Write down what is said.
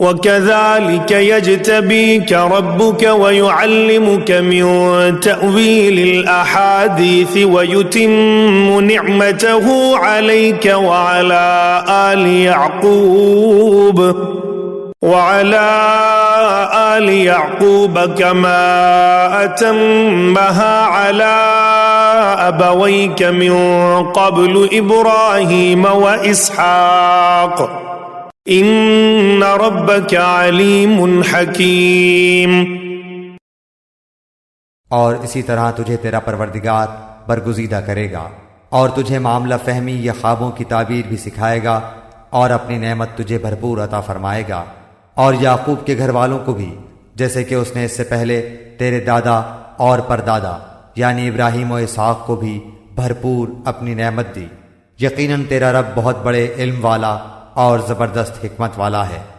वकज़ालिक यज्तबीक रब्बुक वयुअल्लिमुक मिन तअवीलिल अहादीस वयुतिम्मु निअमतहु अलैक वअला आलि यअक़ूब कमा अतम्महा अला अबवैक मिन क़ब्लु इब्राहीम व इसहाक़ इन्न रब्बक अलीमुन हकीम। और इसी तरह तुझे तेरा परवरदिगार बरगुज़ीदा करेगा और तुझे मामला फहमी या ख्वाबों की ताबीर भी सिखाएगा और अपनी नेमत तुझे भरपूर अता फरमाएगा। और याकूब के घर वालों को भी, जैसे कि उसने इससे पहले तेरे दादा और परदादा यानी इब्राहीम और इसहाक को भी भरपूर अपनी नेमत दी। यकीनन तेरा रब बहुत बड़े इल्म वाला और ज़बरदस्त हिकमत वाला है।